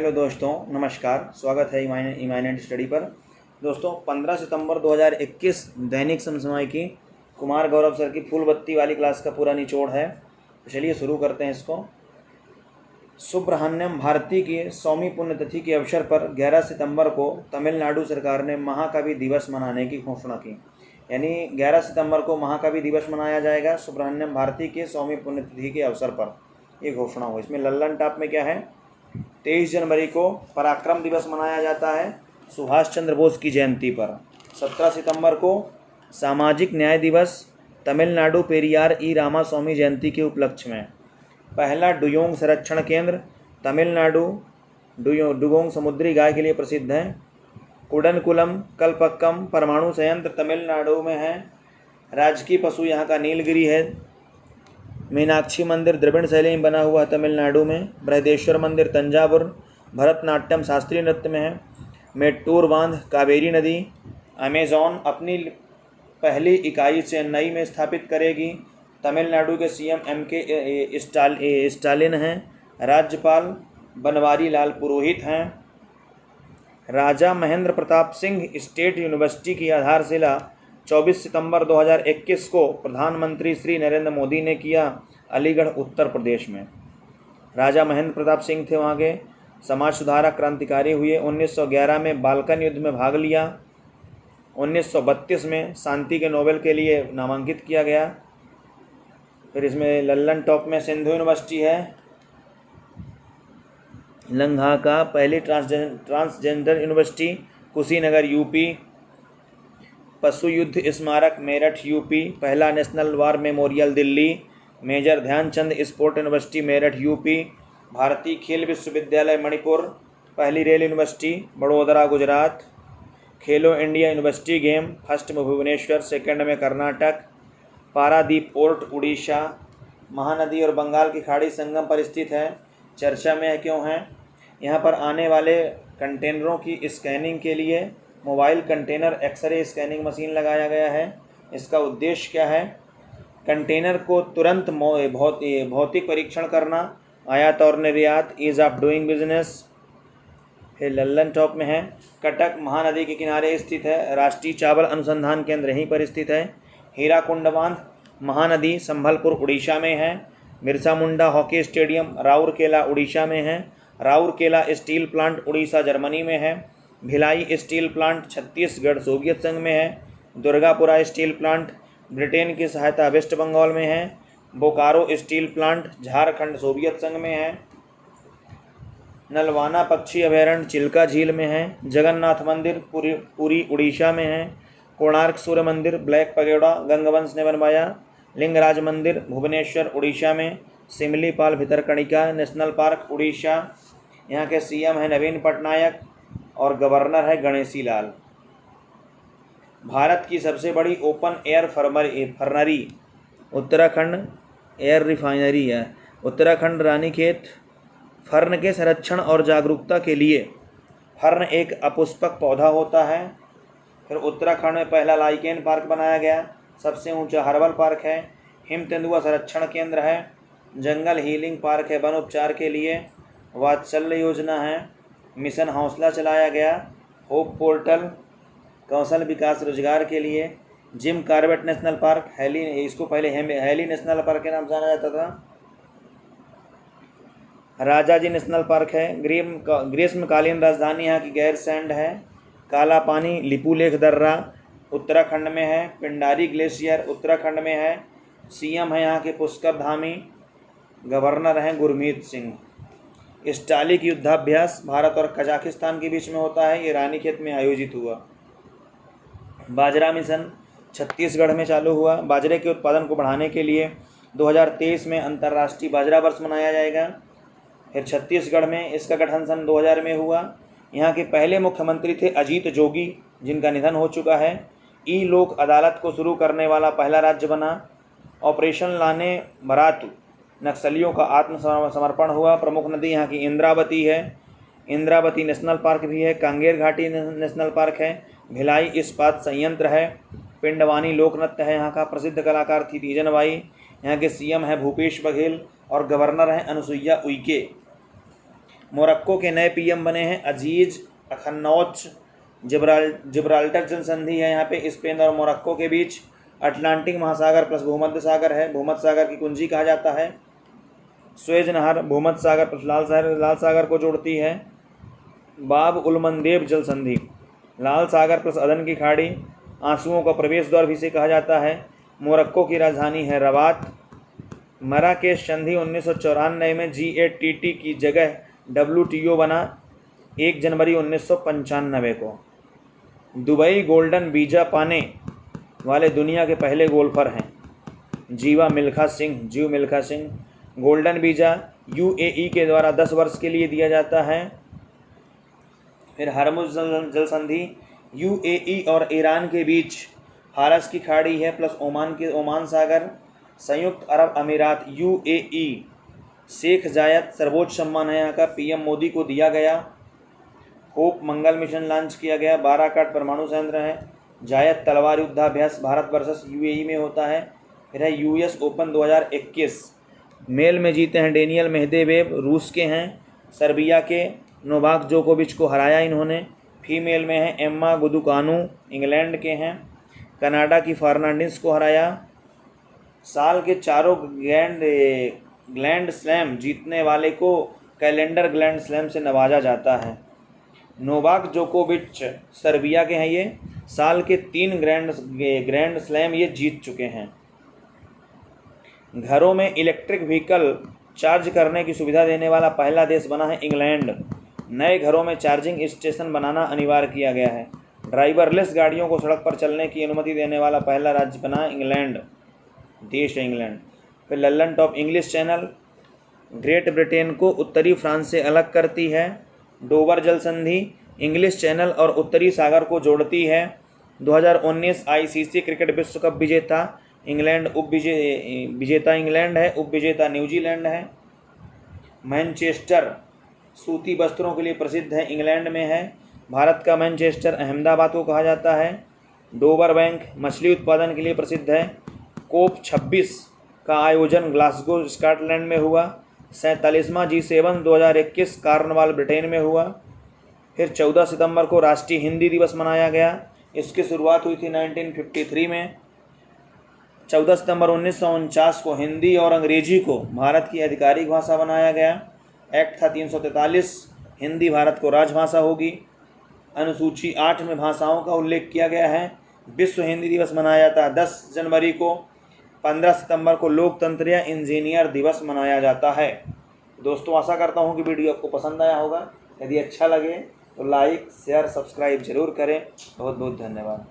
Hello दोस्तों, नमस्कार। स्वागत है इमाइनेंट स्टडी पर। दोस्तों 15 सितंबर 2021 दैनिक समसामयिकी कुमार गौरव सर की फूल बत्ती वाली क्लास का पूरा निचोड़ है। तो चलिए शुरू करते हैं इसको। सुब्रह्मण्यम भारती की 100वीं पुण्यतिथि के अवसर पर 11 सितंबर को तमिलनाडु सरकार ने महाकवि दिवस मनाने की घोषणा की। यानी 11 सितंबर को महाकवि दिवस मनाया जाएगा सुब्रह्मण्यम भारती के 100वीं पुण्यतिथि के अवसर पर। ये घोषणा हुई। इसमें लल्लन टॉप में क्या है, 23 जनवरी को पराक्रम दिवस मनाया जाता है सुभाष चंद्र बोस की जयंती पर। 17 सितंबर को सामाजिक न्याय दिवस तमिलनाडु पेरियार ई रामास्वामी जयंती के उपलक्ष्य में। पहला डुयोंग संरक्षण केंद्र तमिलनाडु डुगोंग समुद्री गाय के लिए प्रसिद्ध है। कुडनकुलम कलपक्कम परमाणु संयंत्र तमिलनाडु में है। राजकीय पशु यहाँ का नीलगिरी है। मीनाक्षी मंदिर द्रविड़ शैली में बना हुआ तमिलनाडु में। बृहदेश्वर मंदिर तंजावुर भरतनाट्यम शास्त्रीय नृत्य में है। मेट्टूर बांध कावेरी नदी। अमेजॉन अपनी पहली इकाई चेन्नई में स्थापित करेगी। तमिलनाडु के सीएम MK स्टालिन हैं। राज्यपाल बनवारी लाल पुरोहित हैं। राजा महेंद्र प्रताप सिंह स्टेट यूनिवर्सिटी की आधारशिला 24 सितंबर 2021 को प्रधानमंत्री श्री नरेंद्र मोदी ने किया, अलीगढ़ उत्तर प्रदेश में। राजा महेंद्र प्रताप सिंह थे वहाँ के, समाज सुधारक क्रांतिकारी हुए। 1911 में बाल्कन युद्ध में भाग लिया। 1932 में शांति के नोबेल के लिए नामांकित किया गया। फिर इसमें लल्लन टॉप में सिंधु यूनिवर्सिटी है। लंघा का पहली ट्रांसजेंडर यूनिवर्सिटी कुशीनगर यूपी। पशु युद्ध स्मारक मेरठ यूपी। पहला national war memorial Delhi. Major Dhyan Chand sport university Meerut UP. भारतीय खेल विश्वविद्यालय मणिपुर। पहली रेल यूनिवर्सिटी बड़ोदरा गुजरात। खेलो इंडिया यूनिवर्सिटी गेम, फर्स्ट में भुवनेश्वर, सेकंड में कर्नाटक। पारादीप पोर्ट उड़ीसा। महानदी और बंगाल की खाड़ी संगम पर स्थित है। चर्चा में क्यों है? यहाँ पर आने वाले कंटेनरों की स्कैनिंग के लिए mobile container x ray scanning machine लगाया गया है। इसका उद्देश्य क्या है? कंटेनर को तुरंत भौतिक परीक्षण करना, आयात और निर्यात, ईज ऑफ डूइंग बिजनेस। फिर लल्लन टॉप में है। कटक महानदी के किनारे स्थित है। राष्ट्रीय चावल अनुसंधान केंद्र यहीं पर स्थित है। हीराकुंड बांध महानदी संभलपुर उड़ीसा में है। बिरसा मुंडा हॉकी स्टेडियम राउरकेला उड़ीसा में है। Rourkela steel plant Orissa Germany में है। Bhilai steel plant Chhattisgarh Soviet संघ में है। दुर्गापुरा स्टील प्लांट ब्रिटेन की सहायता वेस्ट बंगाल में है। Bokaro steel plant Jharkhand Soviet संघ में है। नलवाना पक्षी अभयारण्य चिल्का झील में है। जगन्नाथ मंदिर पुरी उड़ीसा में है। कोणार्क सूर्य मंदिर ब्लैक पगोड़ा गंगवंश ने बनवाया। लिंगराज मंदिर भुवनेश्वर उड़ीसा में। Similipal Bhitarkanika national park Orissa. यहाँ के सीएम है नवीन पटनायक और गवर्नर है गणेशी लाल। भारत की सबसे बड़ी open air fernery Uttarakhand air refinery है। उत्तराखंड रानीखेत। फर्न के संरक्षण और जागरूकता के लिए फर्न एक अपुष्पक पौधा होता है। फिर उत्तराखंड में पहला लाइकेन पार्क बनाया गया। सबसे ऊंचा हर्बल पार्क है। हिम तेंदुआ संरक्षण केंद्र है। जंगल हीलिंग पार्क है वन उपचार के लिए। वात्सल्य योजना है। मिशन हौसला चलाया गया। होप पोर्टल कौशल विकास रोजगार के लिए। जिम कॉर्बेट नेशनल पार्क हैली, इसको पहले हैली नेशनल पार्क के नाम से जाना जाता था। राजाजी नेशनल पार्क है। ग्रीष्मकालीन राजधानी यहाँ की गैरसैंड है। काला पानी लिपुलेख दर्रा उत्तराखंड में है। पिंडारी ग्लेशियर उत्तराखंड में है। सीएम है यहाँ के पुष्कर धामी। गवर्नर हैं गुरमीत सिंह। स्टालिक युद्धाभ्यास भारत और कजाकिस्तान के बीच में होता है। ये रानीखेत में आयोजित हुआ। बाजरा मिशन छत्तीसगढ़ में चालू हुआ। बाजरे के उत्पादन को बढ़ाने के लिए 2023 में अंतर्राष्ट्रीय बाजरा वर्ष मनाया जाएगा। फिर छत्तीसगढ़ में इसका गठन सन 2000 में हुआ। यहाँ के पहले मुख्यमंत्री थे अजीत जोगी, जिनका निधन हो चुका है। ई लोक अदालत को शुरू करने वाला पहला राज्य बना। ऑपरेशन लाने बरातू नक्सलियों का आत्मसमर्पण हुआ। प्रमुख नदी यहाँ की इंद्रावती है। इंद्रावती नेशनल पार्क भी है। कांगेर घाटी नेशनल पार्क है। भिलाई इस्पात संयंत्र है। पिंडवानी लोक नृत्य है यहाँ का। प्रसिद्ध कलाकार थी तीजन बाई। यहाँ के सीएम है भूपेश बघेल और गवर्नर हैं अनुसुईया उइके। मोरक्को के नए पीएम बने हैं अजीज अखन्नौच। जिब्राल्टर जल संधि है यहाँ पे स्पेन और मोरक्को के बीच। अटलांटिक महासागर प्लस भूमध्य सागर है, भूमध्य सागर की कुंजी कहा जाता है। स्वेज नहर भूमध्य सागर प्लस लाल सागर को जोड़ती है। बाब उल मंदेब जल संधि, लाल सागर प्लस अदन की खाड़ी, आंसुओं का प्रवेश द्वार भी से कहा जाता है। मोरक्को की राजधानी है रबात। मराकेश संधि 1994 में GATT की जगह WTO बना 1 जनवरी 1995 को। दुबई गोल्डन वीज़ा पाने वाले दुनिया के पहले गोल्फर हैं जीव Milkha Singh. Golden visa UAE के द्वारा 10 वर्ष के लिए दिया जाता है। फिर हरमुज़ जल संधि UAE और ईरान के बीच फारस की खाड़ी है प्लस ओमान सागर। संयुक्त अरब अमीरात UAE, शेख जायद सर्वोच्च सम्मान है यहाँ का, PM मोदी को दिया गया। होप मंगल मिशन लॉन्च किया गया। बाराकाट परमाणु संयंत्र है। जायद तलवार युद्धाभ्यास भारत वर्सेस UAE में होता है। फिर है US ओपन 2021, मेल में जीते हैं डेनियल मेदवेदेव, रूस के हैं। सर्बिया के नोवाक जोकोविच को हराया इन्होंने। फीमेल में है एम्मा गुदुकानू, इंग्लैंड के हैं। कनाडा की फर्नांडिस को हराया। साल के चारों ग्रैंड स्लैम जीतने वाले को कैलेंडर ग्रैंड स्लैम से नवाजा जाता है। नोवाक जोकोविच सर्बिया के हैं, ये साल के 3 ग्रैंड स्लैम ये जीत चुके हैं। घरों में इलेक्ट्रिक व्हीकल चार्ज करने की सुविधा देने वाला पहला देश बना है इंग्लैंड। नए घरों में चार्जिंग स्टेशन बनाना अनिवार्य किया गया है। ड्राइवरलेस गाड़ियों को सड़क पर चलने की अनुमति देने वाला पहला राज्य बना इंग्लैंड, देश है इंग्लैंड। फिर Lallan top English channel great Britain को उत्तरी फ्रांस से अलग करती है। डोवर जल संधि इंग्लिश चैनल और उत्तरी सागर को जोड़ती है। 2019 ICC क्रिकेट विश्व कप विजेता इंग्लैंड विजेता इंग्लैंड है, उप विजेता न्यूजीलैंड है। मैनचेस्टर सूती वस्त्रों के लिए प्रसिद्ध है, इंग्लैंड में है। भारत का मैनचेस्टर अहमदाबाद को कहा जाता है। डोवर बैंक मछली उत्पादन के लिए प्रसिद्ध है। कोप 26 का आयोजन ग्लासगो स्कॉटलैंड में हुआ। 47वां G7 2021 कार्नवाल ब्रिटेन में हुआ। फिर 14 सितंबर को राष्ट्रीय हिंदी दिवस मनाया गया। इसकी शुरुआत हुई थी 1953 में। 14 सितंबर 1949 को हिंदी और अंग्रेजी को भारत की आधिकारिक भाषा बनाया गया। एक्ट था 343, हिंदी भारत को राजभाषा होगी। अनुसूची 8 में भाषाओं का उल्लेख किया गया है। विश्व हिंदी दिवस मनाया जाता है 10 जनवरी को। 15 सितंबर को लोकतंत्र या इंजीनियर दिवस मनाया जाता है। दोस्तों आशा करता हूँ कि वीडियो आपको पसंद आया होगा। यदि अच्छा लगे तो लाइक शेयर सब्सक्राइब जरूर करें। बहुत बहुत धन्यवाद।